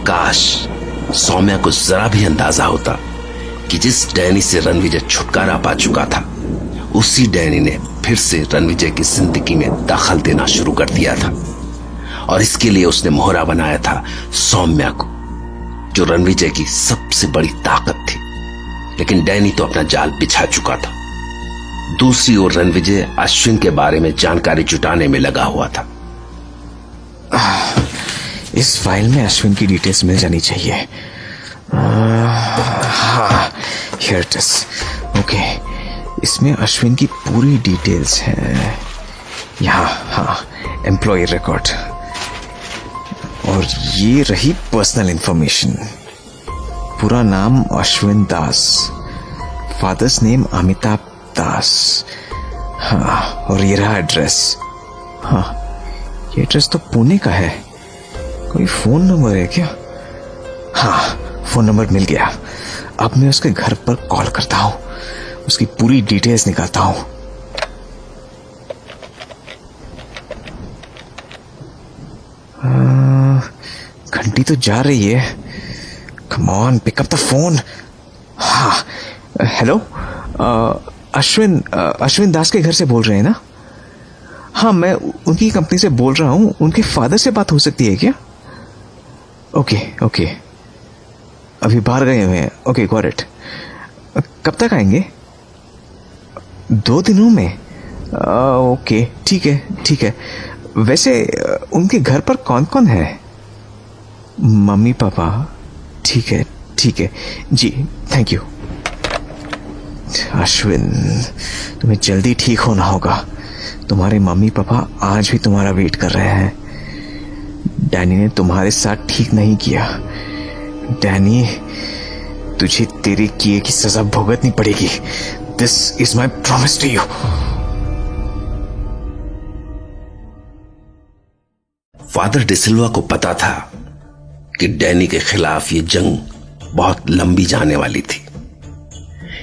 काश सौम्या को जरा भी अंदाजा होता कि जिस डैनी से रणविजय छुटकारा पा चुका था, उसी डैनी ने फिर से रणविजय की जिंदगी में दखल देना शुरू कर दिया था। और इसके लिए उसने मोहरा बनाया था सौम्या को, जो रणविजय की सबसे बड़ी ताकत थी। लेकिन डैनी तो अपना जाल बिछा चुका था। दूसरी ओर रणविजय अश्विन के बारे में जानकारी जुटाने में लगा हुआ था। इस फाइल में अश्विन की डिटेल्स मिल जानी चाहिए। हाँ, हियर इट इज। ओके, इसमें अश्विन की पूरी डिटेल्स हैं। यहाँ, हाँ, एम्प्लॉय रिकॉर्ड, और ये रही पर्सनल इंफॉर्मेशन। पूरा नाम अश्विन दास, फादर्स नेम अमिताभ दास। हाँ, और ये रहा एड्रेस। हाँ, ये एड्रेस तो पुणे का है। कोई फोन नंबर है क्या? हाँ, फोन नंबर मिल गया। अब मैं उसके घर पर कॉल करता हूं, उसकी पूरी डिटेल्स निकालता हूं। घंटी तो जा रही है। Come on, pick up the phone. हाँ, हेलो, अश्विन दास के घर से बोल रहे हैं ना? हाँ, मैं उनकी कंपनी से बोल रहा हूँ। उनके फादर से बात हो सकती है क्या? ओके ओके, अभी बाहर गए हुए हैं। Okay, got it. कब तक आएंगे? 2 दिनों में? ओके, ठीक है ठीक है। वैसे उनके घर पर कौन कौन है? Mummy papa? ठीक है ठीक है जी, थैंक यू। अश्विन, तुम्हें जल्दी ठीक होना होगा। तुम्हारे मम्मी पापा आज भी तुम्हारा वेट कर रहे हैं। डैनी ने तुम्हारे साथ ठीक नहीं किया। डैनी, तुझे तेरे किए की सजा भुगतनी पड़ेगी। This is my promise to you. Father D'Silva को पता था कि डैनी के खिलाफ ये जंग बहुत लंबी जाने वाली थी।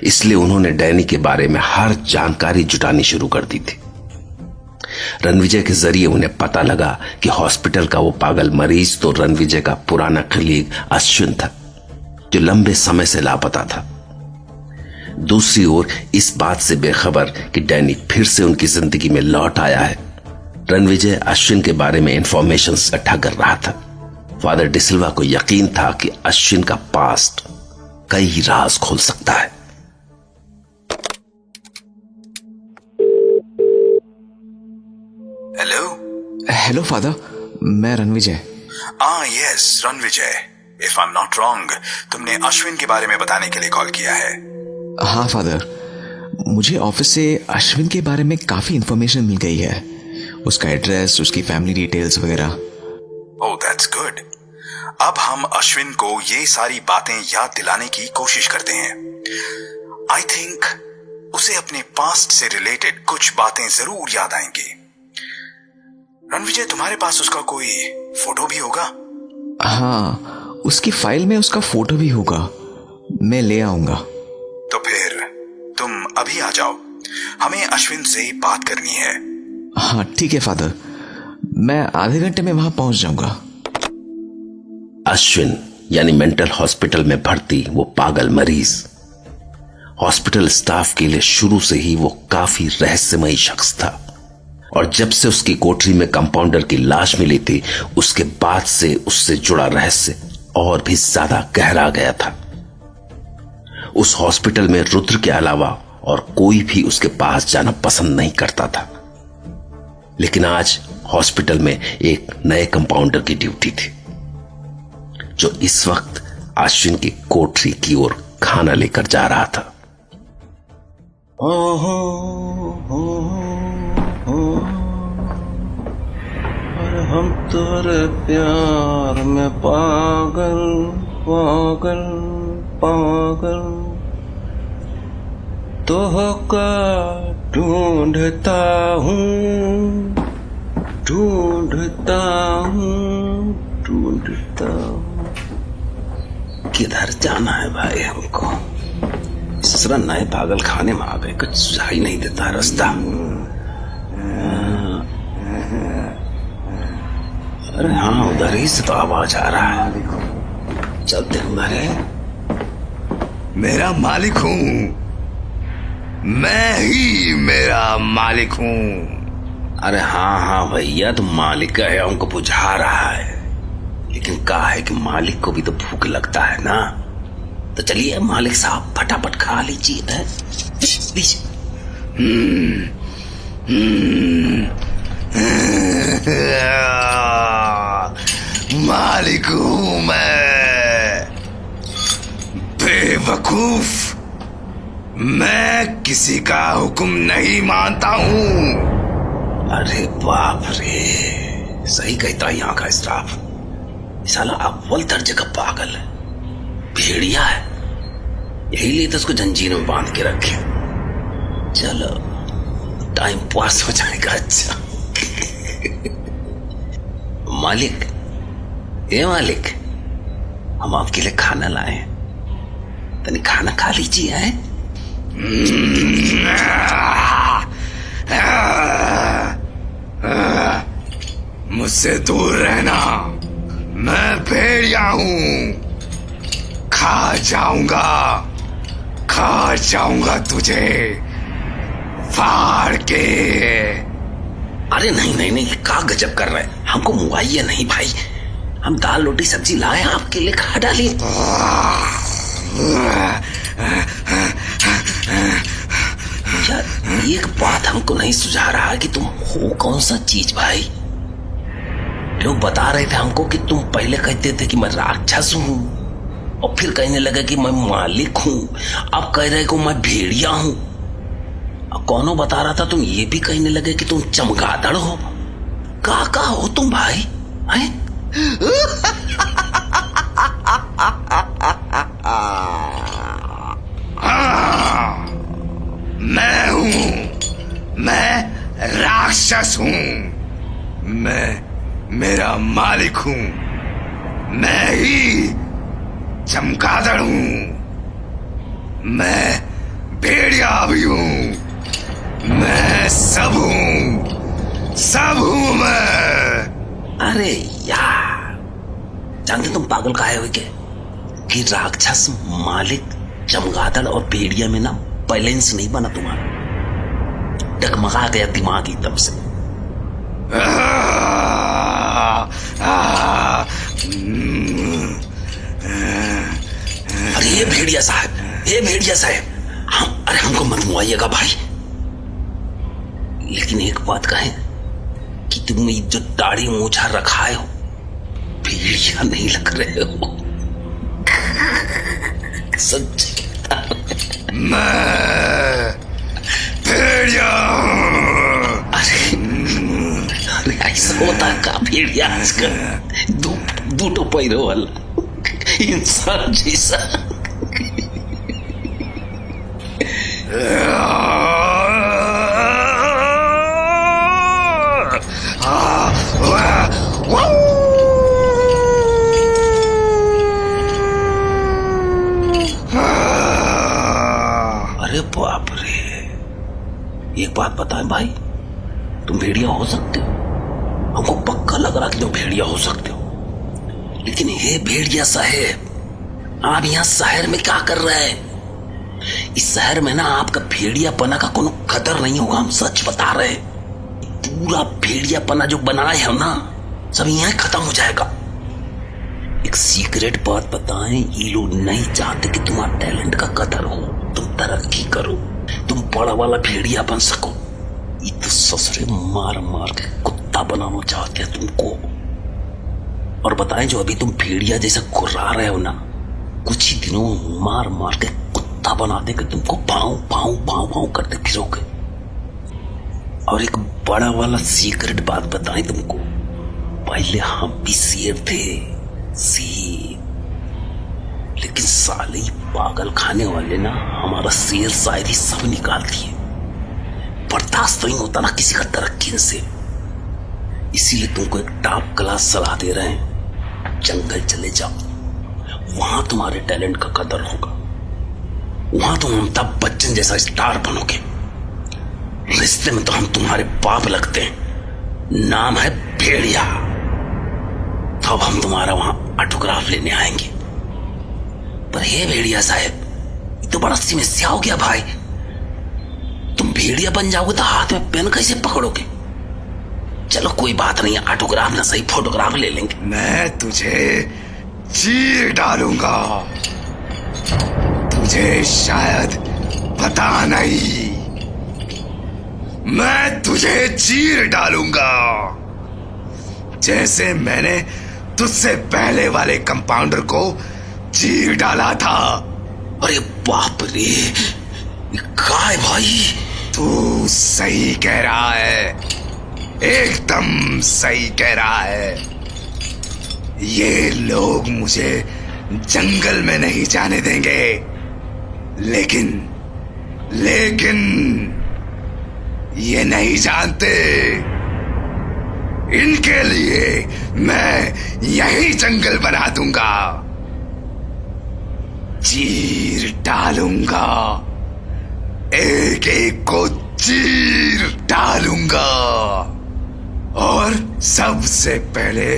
इसलिए उन्होंने डैनी के बारे में हर जानकारी जुटानी शुरू कर दी थी। रणविजय के जरिए उन्हें पता लगा कि हॉस्पिटल का वो पागल मरीज तो रणविजय का पुराना कलीग अश्विन था, जो लंबे समय से लापता था। दूसरी ओर इस बात से बेखबर कि डैनी फिर से उनकी जिंदगी में लौट आया है, रणविजय अश्विन के बारे में इंफॉर्मेशन इकट्ठा कर रहा था। फादर डिसिल्वा को यकीन था कि अश्विन का पास्ट कई राज खोल सकता है। हेलो फादर, मैं Ranvijay. Yes, Ranvijay. If I am not wrong, तुमने अश्विन के बारे में बताने के लिए कॉल किया है। हाँ फादर, मुझे ऑफिस से अश्विन के बारे में काफी इंफॉर्मेशन मिल गई है। उसका एड्रेस, उसकी फैमिली डिटेल्स वगैरह। ओह, दैट्स गुड। अब हम अश्विन को ये सारी बातें याद दिलाने की कोशिश करते हैं। आई थिंक उसे अपने पास्ट से रिलेटेड कुछ बातें जरूर याद आएंगी। रणविजय, तुम्हारे पास उसका कोई फोटो भी होगा? हाँ, उसकी फाइल में उसका फोटो भी होगा। मैं ले आऊंगा। तो फिर तुम अभी आ जाओ, हमें अश्विन से बात करनी है। हाँ ठीक है फादर, मैं आधे घंटे में वहां पहुंच जाऊंगा। अश्विन यानी मेंटल हॉस्पिटल में भर्ती वो पागल मरीज हॉस्पिटल स्टाफ के लिए शुरू से ही वो काफी रहस्यमयी शख्स था। और जब से उसकी कोठरी में कंपाउंडर की लाश मिली थी, उसके बाद से उससे जुड़ा रहस्य और भी ज्यादा गहरा गया था। उस हॉस्पिटल में रुद्र के अलावा और कोई भी उसके पास जाना पसंद नहीं करता था। लेकिन आज हॉस्पिटल में एक नए कंपाउंडर की ड्यूटी थी, जो इस वक्त अश्विन की कोठरी की ओर खाना लेकर जा रहा था। हम तेरे प्यार में पागल पागल पागल, तो का ढूंढता हूँ ढूंढता हूँ ढूंढता हूँ। किधर जाना है भाई हमको? ससुरा नए पागल खाने में आ गए, कुछ सुझाई नहीं देता रास्ता। अरे हाँ, उधर ही से तो आवाज आ रहा है। चलते हमारे। मेरा मालिक हूं, मैं ही मेरा मालिक हूं। अरे हाँ हाँ भैया, तुम मालिक है, हमको बुझा रहा है, लेकिन कहा है कि मालिक को भी तो भूख लगता है ना। तो चलिए मालिक साहब, फटाफट खा लीजिए। मालिक हूं मैं, बेवकूफ। मैं किसी का हुक्म नहीं मानता हूं। अरे बाप रे, सही कहता है यहाँ का स्टाफ। साला अव्वल दर्जे का पागल है, भेड़िया है, यही लिए तो उसको जंजीर में बांध के रखे। चलो टाइम पास हो जाएगा। अच्छा मालिक, ये मालिक, हम आपके लिए खाना लाए हैं, तनी खाना खा लीजिए। है मुझसे दूर रहना, मैं भेड़िया हूं। खा जाऊंगा तुझे फाड़ के। अरे नहीं नहीं नहीं, क्या गजब कर रहे हैं, हमको मुआइया नहीं भाई, हम दाल रोटी सब्जी लाए आपके लिए, खा डालिए। यार एक बात हमको नहीं सुझा रहा है कि तुम हो कौन सा चीज भाई। लोग बता रहे थे हमको कि तुम पहले कहते थे कि मैं राक्षस हूं, और फिर कहने लगे कि मैं मालिक हूं, अब कह रहे को मैं भेड़िया हूं, और कौनो बता रहा था तुम ये भी कहने लगे कि तुम चमगादड़ हो। का हो तुम भाई हैं? मैं हूं, मैं राक्षस हूं, मेरा मालिक हूं, मैं ही चमगादड़ हूं, मैं भेड़िया भी हूं, मैं सब हूं मैं। अरे यार, जानते तुम पागल काहे हो क्या कि राक्षस, मालिक, चमगादड़ और भेड़िया में ना बैलेंस नहीं बना तुम्हारा, डगमगा गया दिमाग एकदम से। अरे ये भेड़िया साहब, अरे हमको मत मुआइएगा भाई, लेकिन एक बात कहें कि तुम जो दाढ़ी मूछा रखाए हो, भेड़िया नहीं लग रहे हो। सच मैं भेड़िया। अरे ऐसा होता है का भेड़िया आजकल, दो पैरों वाला इंसान जैसा। अरे बाप रे, एक बात बताएं भाई, तुम भेड़िया हो सकते हो, हमको पक्का लग रहा कि तुम भेड़िया हो सकते हो, लेकिन ये भेड़िया साहब, आप यहाँ शहर में क्या कर रहे हैं? इस शहर में ना आपका भेड़ियापना का कोनो कदर नहीं होगा, हम सच बता रहे हैं। पूरा भेड़ियापना जो बनाए हो ना, सब यहाँ खत्म हो जाएगा। एक सीक्रेट बात बताएं, ये लोग नहीं चाहते कि तुम्हारा टैलेंट का कदर हो, तुम तरक्की करो, तुम बड़ा वाला भेड़िया बन सको। ये तो ससुरे मार मार के कुत्ता बनाना चाहते हैं तुमको। और बताएं, जो अभी तुम भेड़िया जैसा कुर्रा रहे हो ना, कुछ ही दिनों मार मार के कुत्ता बना देंगे तुमको, भाव भाव भाव भाव करते फिरोगे। और एक बड़ा वाला सीक्रेट बात बताएं तुमको, पहले हम भी शेर थे, शेर, लेकिन साले पागल खाने वाले ना हमारा शेर शायरी सब निकाल दिए। बर्दाश्त नहीं होता ना किसी का तरक्की से, इसीलिए तुमको एक टॉप क्लास सलाह दे रहे हैं, जंगल चले जाओ, वहां तुम्हारे टैलेंट का कदर होगा, वहां तुम अमिताभ बच्चन जैसा स्टार बनोगे। रिश्ते में तो हम तुम्हारे बाप लगते हैं, नाम है भेड़िया, तो अब हम तुम्हारा वहां ऑटोग्राफ लेने आएंगे, पर हे भेड़िया साहब, ये तो बड़ा समस्या हो गया भाई। तुम भेड़िया बन जाओगे तो हाथ में पेन कैसे पकड़ोगे? चलो कोई बात नहीं, ऑटोग्राफ ना सही फोटोग्राफ ले लेंगे। मैं तुझे चीर डालूंगा। तुझे शायद पता नहीं, मैं तुझे चीर डालूंगा जैसे मैंने तुझसे पहले वाले कंपाउंडर को चीर डाला था। अरे बाप रे, काय भाई? तू सही कह रहा है, एकदम सही कह रहा है। ये लोग मुझे जंगल में नहीं जाने देंगे, लेकिन ये नहीं जानते, इनके लिए मैं यही जंगल बना दूंगा, चीर डालूंगा, एक एक को चीर डालूंगा और सबसे पहले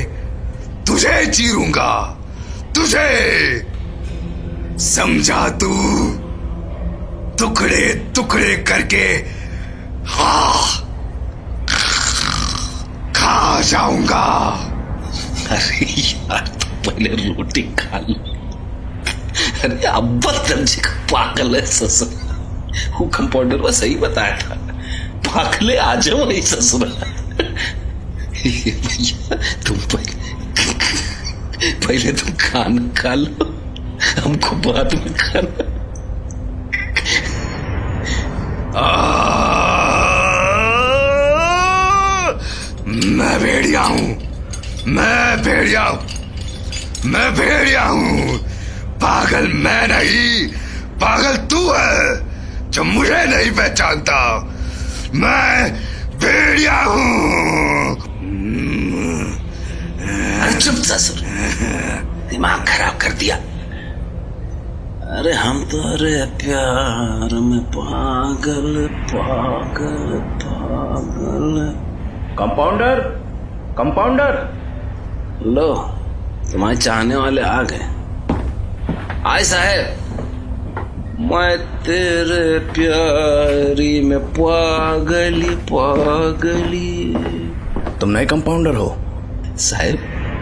तुझे चीरूंगा। तुझे समझा? तू टुकड़े टुकड़े करके खा जाऊंगा। अरे यार, तो पहले रोटी खा लो। अरे अब्बा दर्जे का पागल है ससुर। वो कंपाउंडर वो सही बताया था, पागले आ जाओ नहीं ससुर। भैया तुम पहले तुम खाना खा लो, हमको बाद में खाना। मैं भेड़िया हूं, मैं भेड़िया हूं। पागल मैं नहीं, पागल तू है जो मुझे नहीं पहचानता। मैं भेड़िया हूं। चुप ससुर, दिमाग खराब कर दिया। अरे हम तो अरे प्यार में पागल पागल पागल। कंपाउंडर लो, तुम्हारे चाहने वाले आ गए। आए साहब, मैं तेरे प्यारी में पागली पागली। तुम नए कंपाउंडर हो? साहब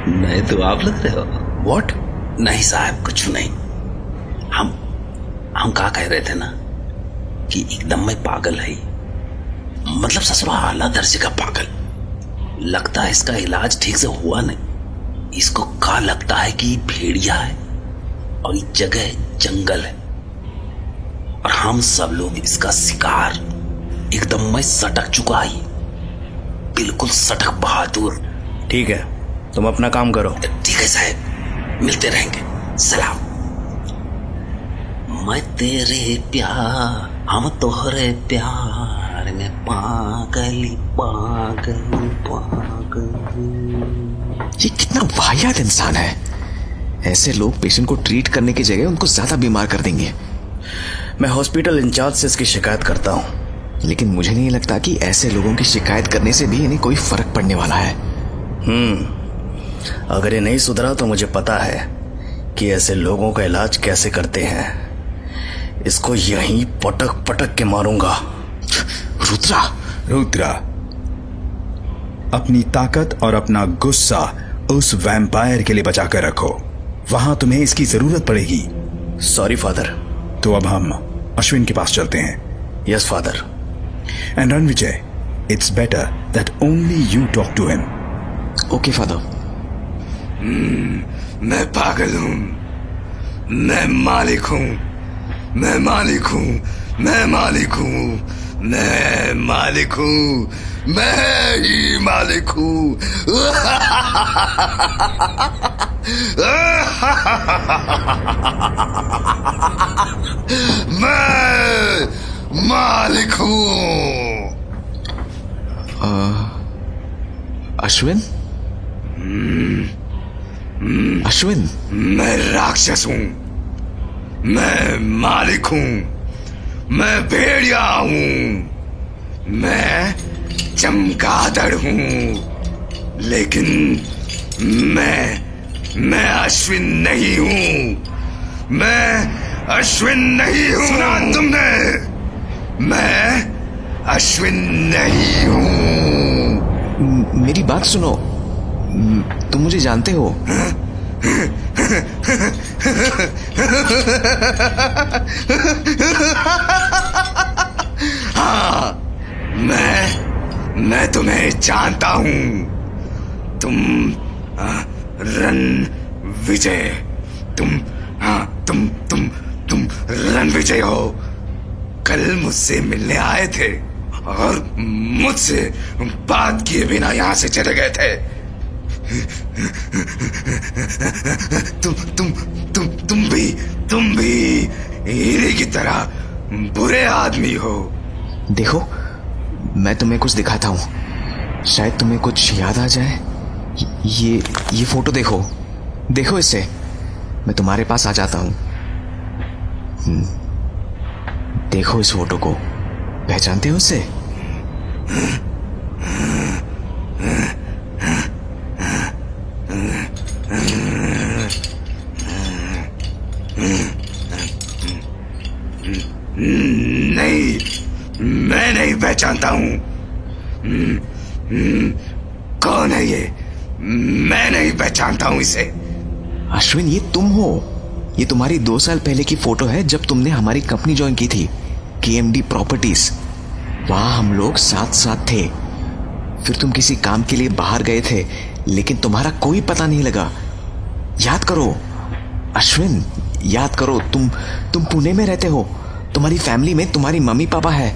नए तो आप लग रहे हो। व्हाट? नहीं साहब, कुछ नहीं। हम कहा कह रहे थे ना कि एकदम मैं पागल है, मतलब ससुरा आला दर्जे का पागल। लगता है इसका इलाज ठीक से हुआ नहीं। इसको क्या लगता है कि भेड़िया है और ये जगह जंगल है और हम सब लोग इसका शिकार। एकदम मैं सटक चुका है, बिल्कुल सटक बहादुर। ठीक है, तुम अपना काम करो। ठीक है साहब, मिलते रहेंगे। सलाम। मैं तेरे प्यार, हम तोहरे प्यार में पागल पागल पागल। ये कितना वाहियात इंसान है। ऐसे लोग पेशेंट को ट्रीट करने की जगह उनको ज्यादा बीमार कर देंगे। मैं हॉस्पिटल इंचार्ज से इसकी शिकायत करता हूँ। लेकिन मुझे नहीं लगता कि ऐसे लोगों की शिकायत करने से भी इन्हें कोई फर्क पड़ने वाला है। अगर ये नहीं सुधरा तो मुझे पता है कि ऐसे लोगों का इलाज कैसे करते हैं। इसको यहीं पटक पटक के मारूंगा। रुद्रा, अपनी ताकत और अपना गुस्सा उस वैम्पायर के लिए बचा कर रखो, वहां तुम्हें इसकी जरूरत पड़ेगी। Sorry father. तो अब हम अश्विन के पास चलते हैं। Yes father. And Ranvijay, it's better that only you talk to him. Okay father. मैं पागल हूं, मैं मालिक हूं, मैं मालिक हूं, मैं मालिक हूं, मैं मालिक हूं, मैं ही मालिक हूं। मैं मालिक हूं। अश्विन? अश्विन? मैं राक्षस हूं, मैं मालिक हूं, मैं भेड़िया हूं, मैं चमगादड़ हूं, लेकिन मैं अश्विन नहीं हूं। मैं अश्विन नहीं हूँ। सुना तुमने? मैं अश्विन नहीं हूँ। मेरी बात सुनो, तुम मुझे जानते हो? हाँ, मैं तुम्हें जानता हूँ। तुम रणविजय, तुम रणविजय हो। कल मुझसे मिलने आए थे और मुझसे बात किए बिना यहाँ से चले गए थे। तुम भी इन्हीं की तरह बुरे आदमी हो। देखो, मैं तुम्हें कुछ दिखाता हूँ, शायद तुम्हें कुछ याद आ जाए। ये फोटो देखो इसे। मैं तुम्हारे पास आ जाता हूँ। देखो इस फोटो को, पहचानते हो उसे? नहीं, मैं नहीं पहचानता हूँ। कौन है ये? मैं नहीं पहचानता हूँ इसे। अश्विन, ये तुम हो। ये तुम्हारी 2 साल पहले की फोटो है, जब तुमने हमारी कंपनी ज्वाइन की थी, KMD प्रॉपर्टीज। वहां हम लोग साथ थे। फिर तुम किसी काम के लिए बाहर गए थे, लेकिन तुम्हारा कोई पता नहीं लगा। याद करो अश्विन, याद करो। तुम पुणे में रहते हो। तुम्हारी फैमिली में तुम्हारी मम्मी पापा है।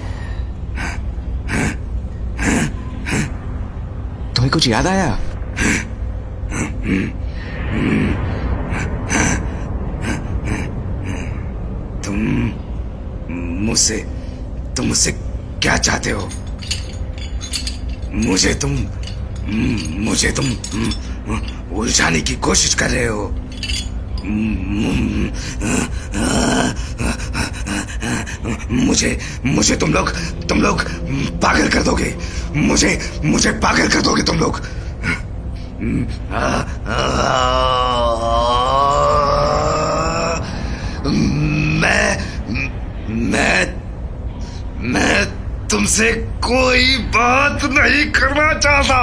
तुम्हें कुछ याद आया? तुम मुझसे क्या चाहते हो? मुझे तुम उलझाने की कोशिश कर रहे हो। मुझे तुम लोग पागल कर दोगे। मुझे पागल कर दोगे तुम लोग। मैं तुमसे कोई बात नहीं करना चाहता।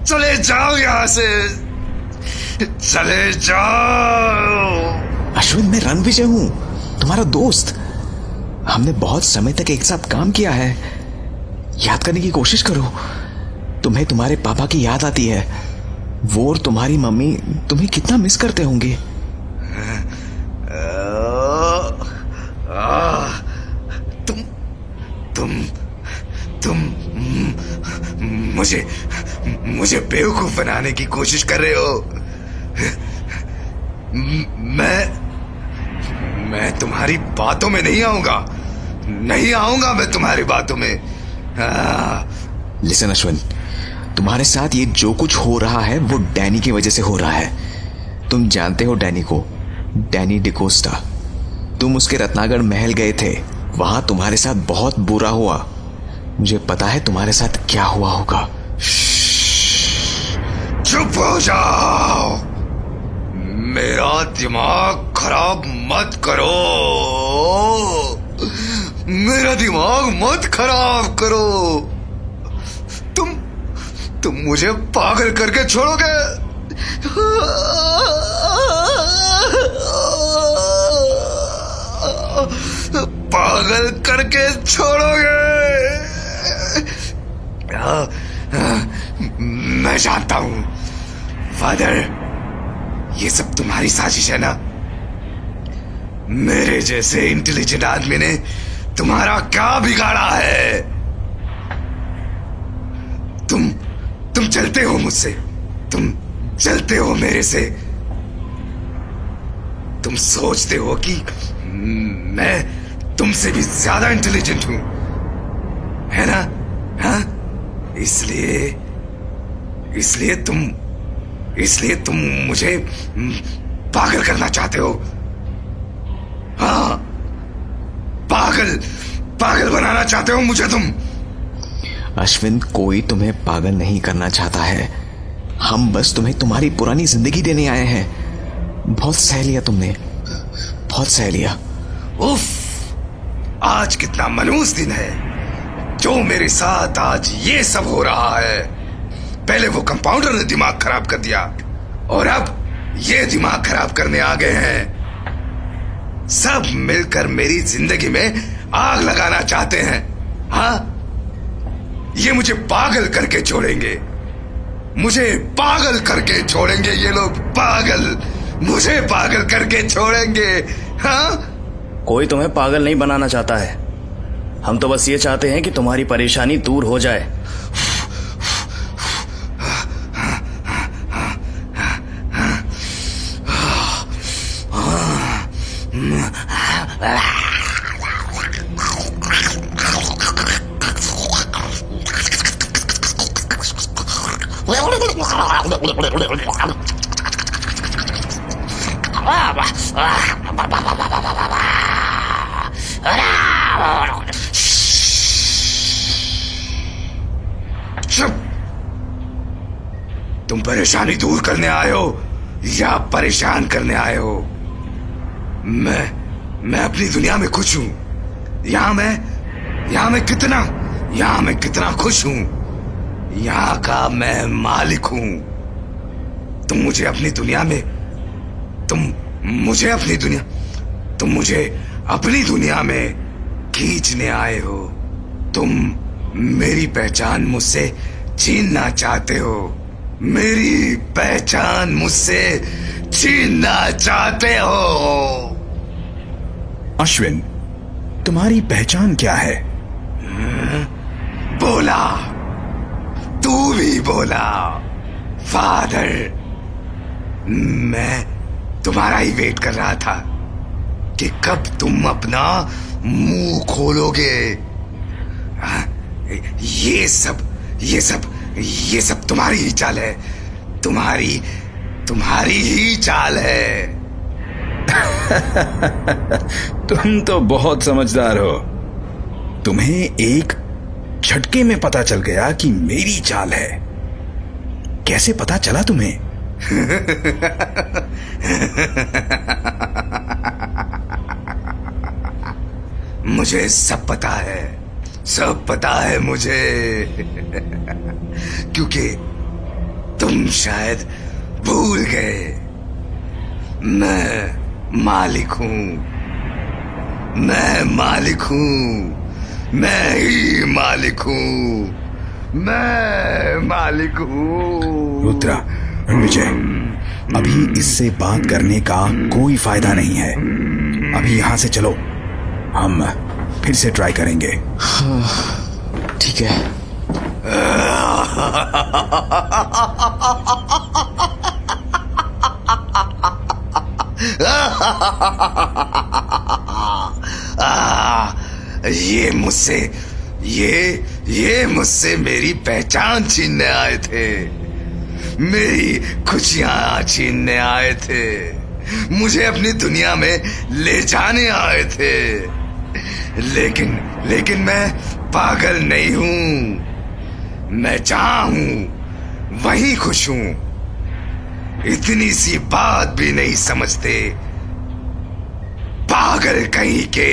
चले जाओ यहाँ से। चले जाओ। अश्विन, मैं रणविजय हूँ, तुम्हारा दोस्त। हमने बहुत समय तक एक साथ काम किया है। याद करने की कोशिश करो। तुम्हें तुम्हारे पापा की याद आती है। वो और तुम्हारी मम्मी तुम्हें कितना मिस करते होंगे। तुम मुझे बेवकूफ बनाने की कोशिश कर रहे हो। मैं तुम्हारी बातों में नहीं आऊंगा मैं तुम्हारी बातों में। लिसन अश्विन, तुम्हारे साथ ये जो कुछ हो रहा है वो डैनी की वजह से हो रहा है। तुम जानते हो डैनी को, डैनी डिकोस्टा। तुम उसके रत्नागढ़ महल गए थे, वहां तुम्हारे साथ बहुत बुरा हुआ। मुझे पता है तुम्हारे साथ क्या हुआ होगा। चुप हो जाओ। मेरा दिमाग खराब मत करो। मेरा दिमाग मत खराब करो। तुम मुझे पागल करके छोड़ोगे। पागल करके छोड़ोगे। मैं जानता हूं फादर, ये सब तुम्हारी साजिश है ना। मेरे जैसे इंटेलिजेंट आदमी ने तुम्हारा क्या बिगाड़ा है? तुम चलते हो मुझसे, तुम चलते हो मेरे से। तुम सोचते हो कि मैं तुमसे भी ज्यादा इंटेलिजेंट हूं, है ना? हाँ? इसलिए तुम मुझे पागल करना चाहते हो। हाँ, पागल बनाना चाहते हो मुझे तुम। अश्विन, कोई तुम्हें पागल नहीं करना चाहता है। हम बस तुम्हें तुम्हारी पुरानी जिंदगी देने आए हैं। बहुत सह लिया तुमने, बहुत सह लिया। उफ, आज कितना मनहूस दिन है जो मेरे साथ आज ये सब हो रहा है। पहले वो कंपाउंडर ने दिमाग खराब कर दिया और अब ये दिमाग खराब करने आ गए हैं। सब मिलकर मेरी जिंदगी में आग लगाना चाहते हैं। हाँ, ये मुझे पागल करके छोड़ेंगे, मुझे पागल करके छोड़ेंगे। ये लोग पागल, मुझे पागल करके छोड़ेंगे। हाँ, कोई तुम्हें पागल नहीं बनाना चाहता है। हम तो बस ये चाहते हैं कि तुम्हारी परेशानी दूर हो जाए। चुप! तुम परेशानी दूर करने आए हो या परेशान करने आए हो? मैं अपनी दुनिया में खुश हूं। यहां मैं कितना खुश हूं। यहां का मैं मालिक हूं। तुम मुझे अपनी दुनिया में खींचने आए हो। तुम मेरी पहचान मुझसे छीनना चाहते हो। मेरी पहचान मुझसे छीनना चाहते हो। अश्विन, तुम्हारी पहचान क्या है? बोला, तू भी बोला। फादर, मैं तुम्हारा ही वेट कर रहा था कि कब तुम अपना मुंह खोलोगे। ये सब तुम्हारी ही चाल है। तुम्हारी ही चाल है। तुम तो बहुत समझदार हो। तुम्हें एक झटके में पता चल गया कि मेरी चाल है। कैसे पता चला तुम्हें? मुझे सब पता है मुझे। क्योंकि तुम शायद भूल गए, मैं मालिक हूं। मैं ही मालिक हूं। रुद्रा, रणविजय, अभी इससे बात करने का कोई फायदा नहीं है। अभी यहां से चलो, हम फिर से ट्राई करेंगे। ठीक है। ये मुझसे मेरी पहचान छीनने आए थे। मेरी खुशियां छीनने आए थे। मुझे अपनी दुनिया में ले जाने आए थे। लेकिन मैं पागल नहीं हूं। मैं जहां हूं वहीं खुश हूं। इतनी सी बात भी नहीं समझते, पागल कहीं के।